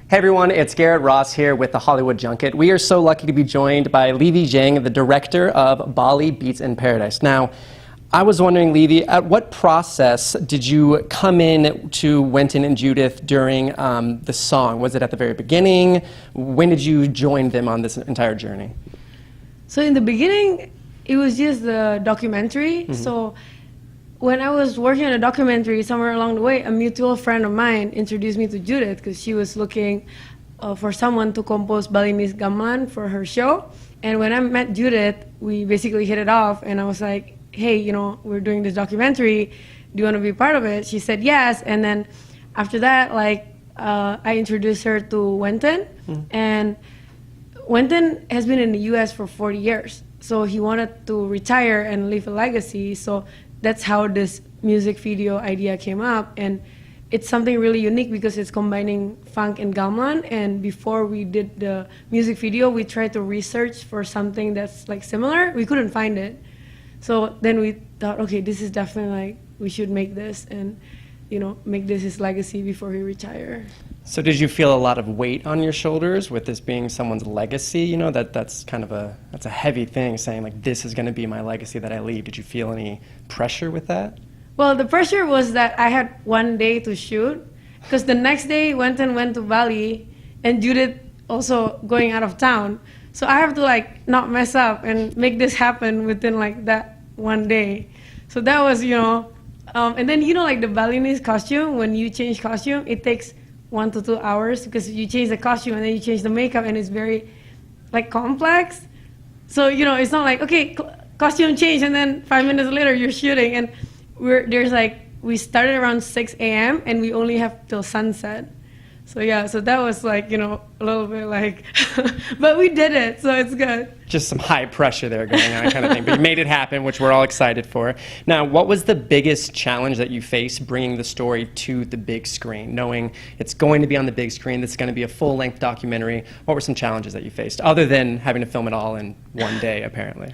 Hey everyone, it's Garrett Ross here with the Hollywood Junket. We are so lucky to be joined by Livi Zheng, the director of Bali Beats in Paradise. Now, I was wondering, Livi, at what process did you come in to Wynton and Judith during the song? Was it at the very beginning? When did you join them on this entire journey? So in the beginning, it was just the documentary. Mm-hmm. So when I was working on a documentary, somewhere along the way, a mutual friend of mine introduced me to Judith because she was looking for someone to compose Balinese gamelan for her show. And when I met Judith, we basically hit it off, and I was like, hey, you know, we're doing this documentary. Do you want to be part of it? She said yes. And then after that, I introduced her to Wynton. Mm-hmm. And Wynton has been in the US for 40 years. So he wanted to retire and leave a legacy. So that's how this music video idea came up. And it's something really unique because it's combining funk and gamelan. And before we did the music video, we tried to research for something that's like similar. We couldn't find it. So then we thought, okay, this is definitely we should make this and, you know, make this his legacy before he retire. So did you feel a lot of weight on your shoulders with this being someone's legacy? You know, that's kind of a heavy thing, saying like, this is going to be my legacy that I leave. Did you feel any pressure with that? Well, the pressure was that I had one day to shoot, because the next day Wynton went to Bali and Judith also going out of town. So I have to like not mess up and make this happen within like that one day. So that was, you know, and then, you know, like the Balinese costume, when you change costume, it takes 1 to 2 hours because you change the costume and then you change the makeup, and it's very like complex. So, you know, it's not like, okay, costume change and then 5 minutes later you're shooting. And we started around 6 a.m. and we only have till sunset. So yeah, so that was like, you know, a little bit like, but we did it, so it's good. Just some high pressure there going on kind of thing, but you made it happen, which we're all excited for. Now, what was the biggest challenge that you faced bringing the story to the big screen, knowing it's going to be on the big screen, this is going to be a full-length documentary? What were some challenges that you faced, other than having to film it all in one day, apparently?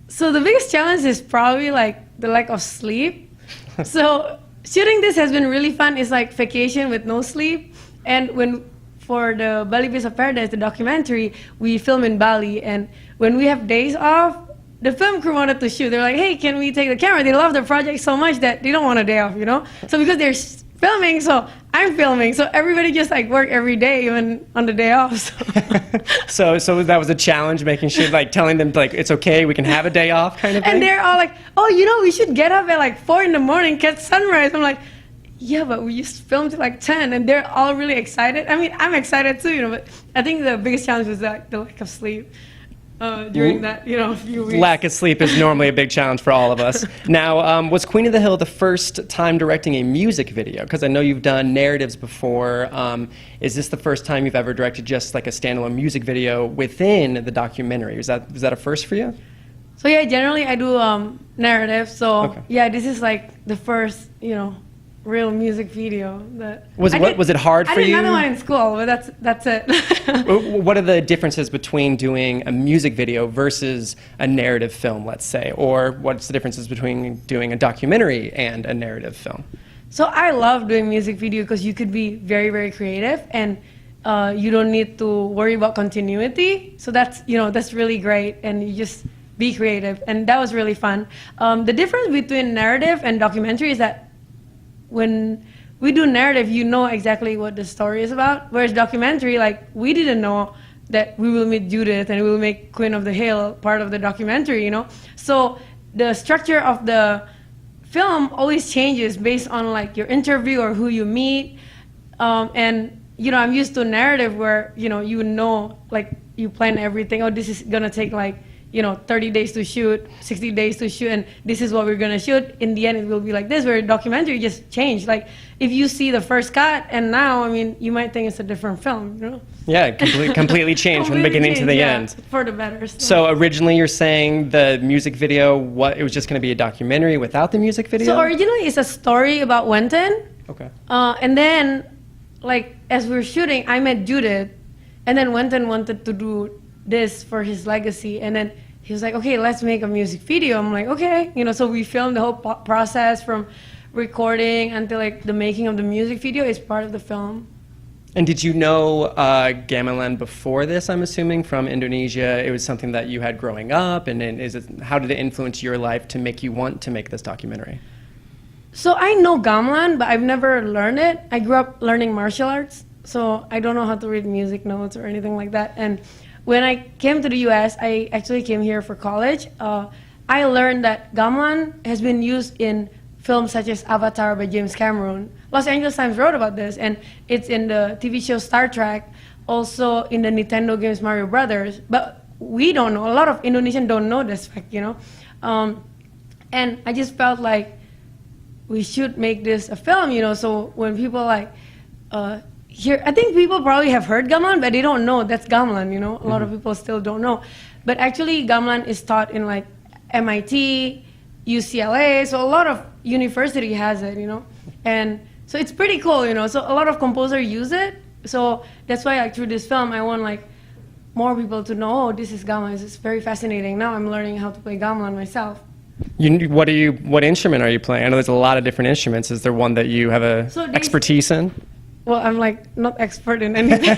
So the biggest challenge is probably like the lack of sleep. So shooting this has been really fun. It's like vacation with no sleep. And for the Bali Beats of Paradise, the documentary, we film in Bali. And when we have days off, the film crew wanted to shoot. They're like, hey, can we take the camera? They love the project so much that they don't want a day off, you know? So because they're filming, so I'm filming. So everybody just like work every day, even on the day off. So that was a challenge, making sure, like telling them like, it's okay, we can have a day off kind of thing? And they're all like, oh, you know, we should get up at like 4 in the morning, catch sunrise. I'm like, yeah, but we just filmed at like 10, and they're all really excited. I mean, I'm excited too, you know, but I think the biggest challenge was like the lack of sleep during that, you know, few weeks. Lack of sleep is normally a big challenge for all of us. Now, was Queen of the Hill the first time directing a music video? Because I know you've done narratives before. Is this the first time you've ever directed just like a standalone music video within the documentary? Was that a first for you? So yeah, generally I do narrative. So okay. Yeah, this is like the first, you know, real music video that was it hard for you? I did another one in school, but that's it. What are the differences between doing a music video versus a narrative film, let's say, or what's the differences between doing a documentary and a narrative film? So I love doing music video because you could be very, very creative, and you don't need to worry about continuity. So that's, you know, that's really great, and you just be creative, and that was really fun. The difference between narrative and documentary is that when we do narrative, you know exactly what the story is about. Whereas documentary, like, we didn't know that we will meet Judith and we will make Queen of the Hill part of the documentary, you know? So the structure of the film always changes based on like your interview or who you meet. And, you know, I'm used to a narrative where, you know, like you plan everything. Oh, this is gonna take like, you know, 30 days to shoot, 60 days to shoot, and this is what we're gonna shoot. In the end, it will be like this, where a documentary just changed. Like, if you see the first cut, and now, I mean, you might think it's a different film, you know? Yeah, completely changed from the beginning to the end. For the better. So originally you're saying the music video, it was just gonna be a documentary without the music video? So originally it's a story about Wynton. Okay. And then, like, as we were shooting, I met Judith, and then Wynton wanted to do this for his legacy, and then he was like, okay, let's make a music video. I'm like, okay, you know, so we filmed the whole process from recording until like the making of the music video is part of the film. And did you know gamelan before this, I'm assuming, from Indonesia? It was something that you had growing up, and how did it influence your life to make you want to make this documentary? So I know gamelan, but I've never learned it. I grew up learning martial arts, so I don't know how to read music notes or anything like that. And when I came to the US, I actually came here for college. I learned that gamelan has been used in films such as Avatar by James Cameron. Los Angeles Times wrote about this, and it's in the TV show Star Trek, also in the Nintendo games Mario Brothers. But we don't know. A lot of Indonesians don't know this fact, you know. And I just felt like we should make this a film, you know. So when people here, I think people probably have heard gamelan, but they don't know that's gamelan, you know. A lot of people still don't know. But actually, gamelan is taught in like MIT, UCLA, so a lot of university has it, you know. And so it's pretty cool, you know. So a lot of composers use it. So that's why, like, through this film, I want like more people to know, oh, this is gamelan. It's very fascinating. Now I'm learning how to play gamelan myself. What instrument are you playing? I know there's a lot of different instruments. Is there one that you have expertise in? Well, I'm like not expert in anything,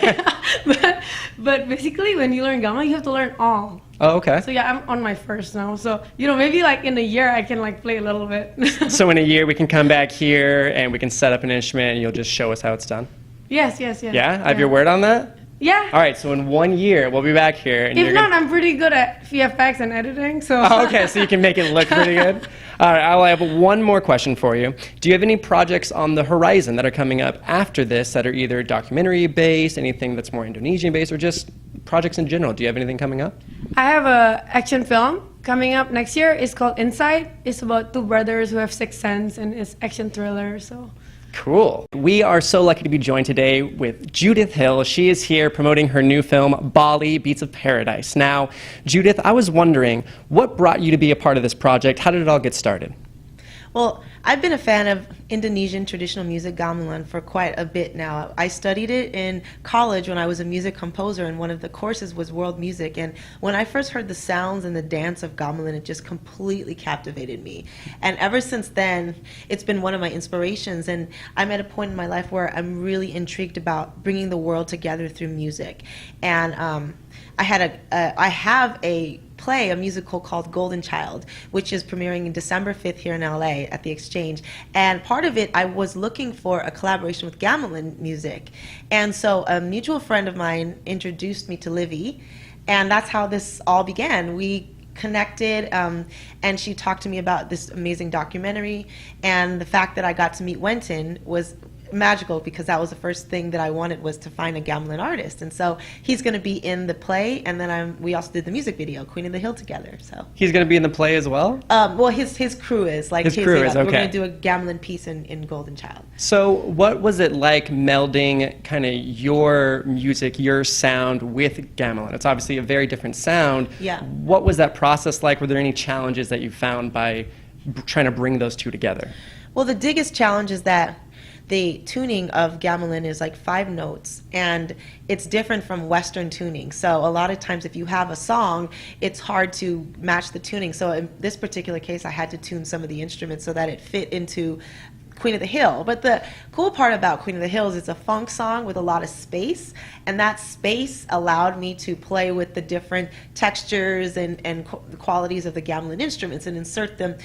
but basically when you learn gamelan, you have to learn all. Oh, okay. So yeah, I'm on my first now. So, you know, maybe like in a year I can like play a little bit. So in a year we can come back here and we can set up an instrument and you'll just show us how it's done? Yes. Yeah? I have your word on that? Yeah. All right, so in 1 year we'll be back here. And if not, I'm pretty good at VFX and editing, so. Oh, okay, so you can make it look pretty good. All right, I'll have one more question for you. Do you have any projects on the horizon that are coming up after this that are either documentary-based, anything that's more Indonesian-based, or just projects in general? Do you have anything coming up? I have an action film coming up next year. It's called Inside. It's about two brothers who have sixth sense, and it's action thriller, so. Cool. We are so lucky to be joined today with Judith Hill. She is here promoting her new film, Bali Beats of Paradise. Now, Judith, I was wondering, what brought you to be a part of this project? How did it all get started? Well, I've been a fan of Indonesian traditional music, gamelan, for quite a bit now. I studied it in college when I was a music composer, and one of the courses was world music. And when I first heard the sounds and the dance of gamelan, it just completely captivated me. And ever since then, it's been one of my inspirations. And I'm at a point in my life where I'm really intrigued about bringing the world together through music. And I have a play, a musical called Golden Child, which is premiering in December 5th here in LA at the Exchange. And part of it, I was looking for a collaboration with gamelan music. And so a mutual friend of mine introduced me to Livi, and that's how this all began. We connected, and she talked to me about this amazing documentary, and the fact that I got to meet Wenton was magical, because that was the first thing that I wanted, was to find a gamelan artist. And so he's going to be in the play, and then we also did the music video, Queen of the Hill, together. So he's going to be in the play as well? Well, his crew is. Like, his crew is, okay. We're going to do a gamelan piece in Golden Child. So what was it like melding kind of your music, your sound with gamelan? It's obviously a very different sound. Yeah. What was that process like? Were there any challenges that you found by trying to bring those two together? Well, the biggest challenge is that the tuning of gamelan is like 5 notes, and it's different from Western tuning. So a lot of times if you have a song, it's hard to match the tuning. So in this particular case, I had to tune some of the instruments so that it fit into Queen of the Hill. But the cool part about Queen of the Hill is it's a funk song with a lot of space, and that space allowed me to play with the different textures and qualities of the gamelan instruments and insert them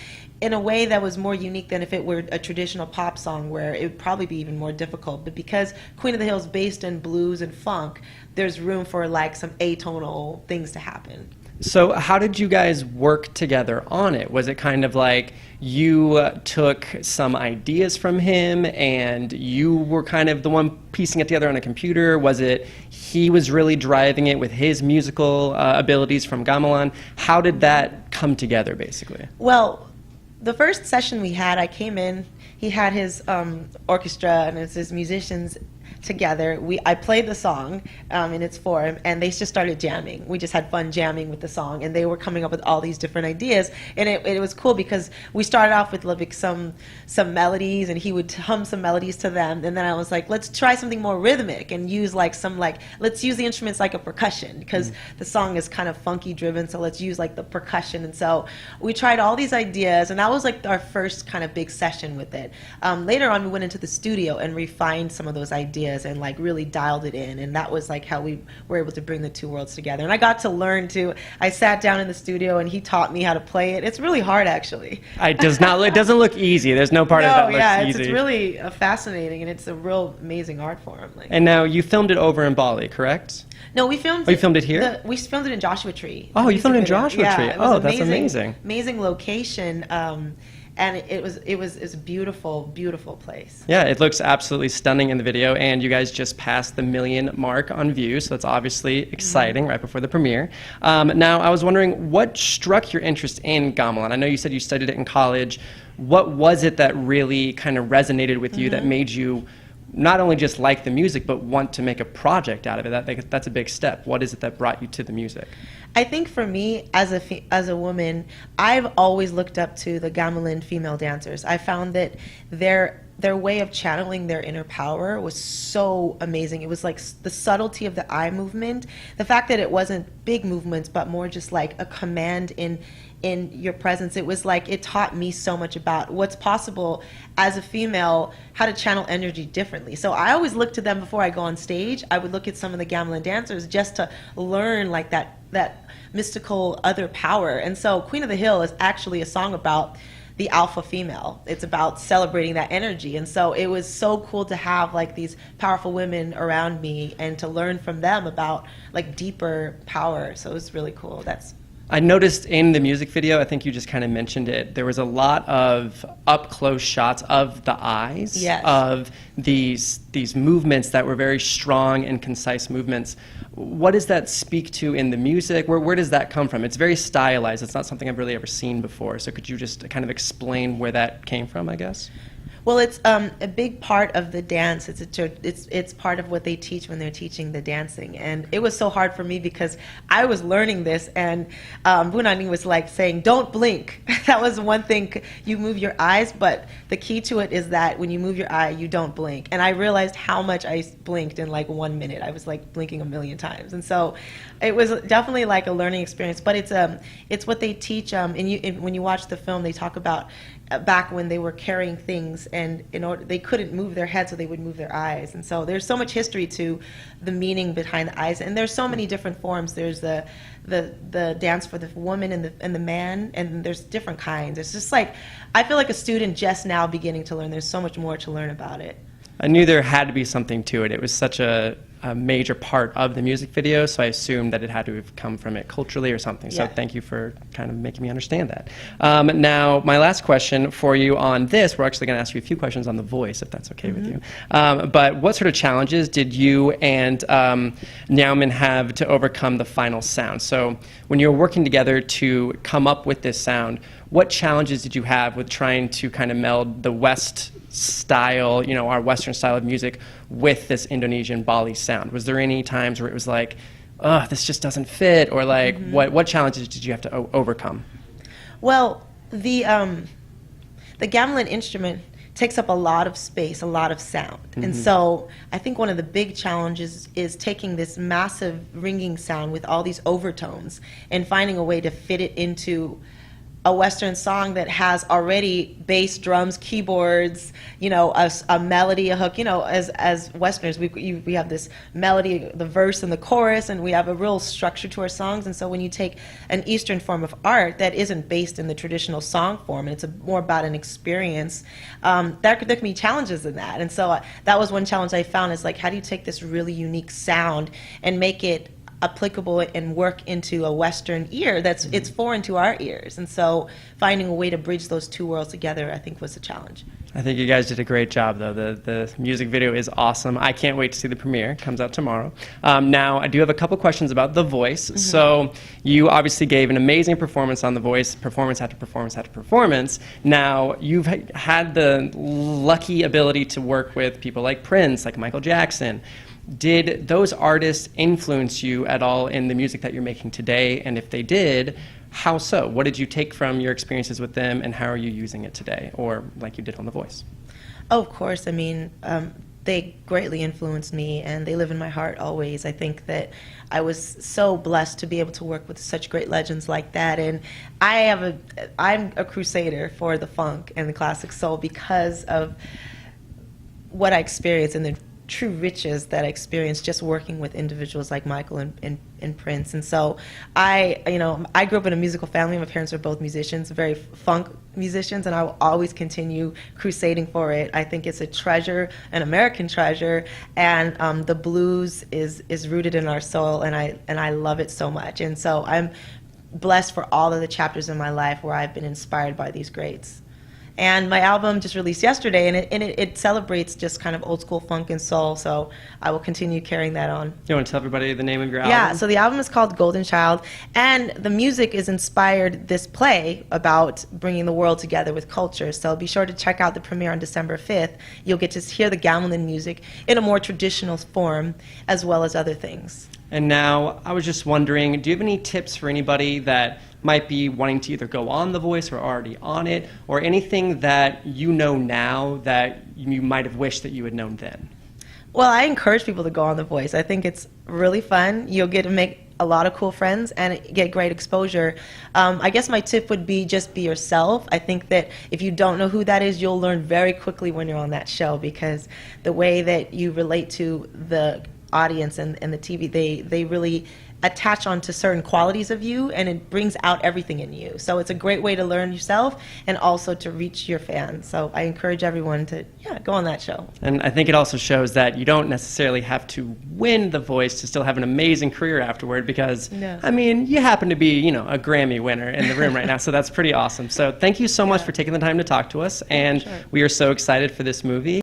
in a way that was more unique than if it were a traditional pop song, where it would probably be even more difficult. But because Queen of the Hill is based in blues and funk, there's room for like some atonal things to happen. So how did you guys work together on it? Was it kind of like you took some ideas from him and you were kind of the one piecing it together on a computer? Was it he was really driving it with his musical abilities from gamelan? How did that come together, basically? Well, the first session we had, I came in, he had his orchestra and his musicians together. I played the song in its form, and they just started jamming. We just had fun jamming with the song, and they were coming up with all these different ideas. And it was cool because we started off with like some melodies, and he would hum some melodies to them. And then I was like, let's try something more rhythmic and use let's use the instruments like a percussion, because the song is kind of funky driven, so let's use like the percussion. And so we tried all these ideas, and that was like our first kind of big session with it. Later on, we went into the studio and refined some of those ideas areas and like really dialed it in. And that was like how we were able to bring the two worlds together. And I got to learn too. I sat down in the studio and he taught me how to play it. It's really hard, actually. It doesn't look easy. There's no part of that looks easy. It's really fascinating, and it's a real amazing art form. Like, and now you filmed it over in Bali, correct? no, we filmed. Oh, you filmed it here? We filmed it in Joshua Tree. Oh, you filmed it in Joshua Tree. It was Oh, that's amazing. Amazing location. And it was a beautiful, beautiful place. Yeah, it looks absolutely stunning in the video, and you guys just passed the 1 million mark on views, so that's obviously exciting right before the premiere. Now, I was wondering, what struck your interest in gamelan? I know you said you studied it in college. What was it that really kind of resonated with you that made you not only just like the music, but want to make a project out of it? That's a big step. What is it that brought you to the music? I think for me, as a woman, I've always looked up to the gamelan female dancers. I found that their way of channeling their inner power was so amazing. It was like the subtlety of the eye movement, the fact that it wasn't big movements, but more just like a command in your presence. It was like it taught me so much about what's possible as a female, how to channel energy differently. So I always look to them before I go on stage. I would look at some of the gamelan dancers just to learn like that mystical other power. And so Queen of the Hill is actually a song about the alpha female. It's about celebrating that energy. And so it was so cool to have like these powerful women around me and to learn from them about like deeper power. So it was really cool. I noticed in the music video, I think you just kind of mentioned it, there was a lot of up-close shots of the eyes, of these movements that were very strong and concise movements. What does that speak to in the music? Where does that come from? It's very stylized. It's not something I've really ever seen before. So could you just kind of explain where that came from, I guess? Well, it's a big part of the dance. It's part of what they teach when they're teaching the dancing. And it was so hard for me because I was learning this, and Bunani was like saying, "Don't blink." That was one thing. You move your eyes, but the key to it is that when you move your eye, you don't blink. And I realized how much I blinked in like 1 minute. I was like blinking 1,000,000 times, and so it was definitely like a learning experience. But it's what they teach. When you watch the film, they talk about back when they were carrying things, and they couldn't move their head, so they would move their eyes. And so there's so much history to the meaning behind the eyes, and there's so many different forms. There's the dance for the woman and the man, and there's different kinds. It's just like, I feel like a student just now beginning to learn. There's so much more to learn about it. I knew there had to be something to it. It was such a major part of the music video, so I assumed that it had to have come from it culturally or something. So thank you for kind of making me understand that. Now, my last question for you on this, we're actually going to ask you a few questions on the voice, if that's okay with you. But what sort of challenges did you and Nyaumin have to overcome the final sound? So when you were working together to come up with this sound, what challenges did you have with trying to kind of meld the West style, our Western style of music with this Indonesian Bali sound? Was there any times where it was like, this just doesn't fit, or like, what challenges did you have to overcome? Well, the gamelan instrument takes up a lot of space, a lot of sound. And so I think one of the big challenges is taking this massive ringing sound with all these overtones and finding a way to fit it into a Western song that has already bass, drums, keyboards, a melody, a hook. As Westerners, we have this melody, the verse and the chorus, and we have a real structure to our songs. And so when you take an Eastern form of art that isn't based in the traditional song form, and it's more about an experience, there can be challenges in that. And so that was one challenge I found, is like, how do you take this really unique sound and make it applicable and work into a Western ear it's foreign to our ears? And so finding a way to bridge those two worlds together, I think, was a challenge. I think you guys did a great job, though. The music video is awesome. I can't wait to see the premiere. It comes out tomorrow. Now, I do have a couple questions about The Voice. So you obviously gave an amazing performance on The Voice, performance after performance after performance. Now, you've had the lucky ability to work with people like Prince, like Michael Jackson. Did those artists influence you at all in the music that you're making today? And if they did, how so? What did you take from your experiences with them, and how are you using it today, or like you did on The Voice? Oh, of course. I mean, they greatly influenced me, and they live in my heart always. I think that I was so blessed to be able to work with such great legends like that. And I'm a crusader for the funk and the classic soul because of what I experienced in the true riches that I experienced just working with individuals like Michael and Prince. And so I grew up in a musical family. My parents are both musicians, very funk musicians, and I will always continue crusading for it. I think it's a treasure, an American treasure, and the blues is rooted in our soul, and I love it so much. And so I'm blessed for all of the chapters in my life where I've been inspired by these greats. And my album just released yesterday, and it celebrates just kind of old school funk and soul, so I will continue carrying that on. You want to tell everybody the name of your album? Yeah, so the album is called Golden Child, and the music is inspired this play about bringing the world together with culture. So be sure to check out the premiere on December 5th. You'll get to hear the gamelan music in a more traditional form, as well as other things. And now, I was just wondering, do you have any tips for anybody that might be wanting to either go on The Voice or already on it, or anything that you know now that you might have wished that you had known then? Well, I encourage people to go on The Voice. I think it's really fun. You'll get to make a lot of cool friends and get great exposure. I guess my tip would be just be yourself. I think that if you don't know who that is, you'll learn very quickly when you're on that show, because the way that you relate to the audience and the TV, they really attach onto certain qualities of you, and it brings out everything in you. So it's a great way to learn yourself and also to reach your fans. So I encourage everyone to go on that show. And I think it also shows that you don't necessarily have to win The Voice to still have an amazing career afterward, because I mean, you happen to be, a Grammy winner in the room right now, so that's pretty awesome. So thank you so much for taking the time to talk to us, and we are so excited for this movie.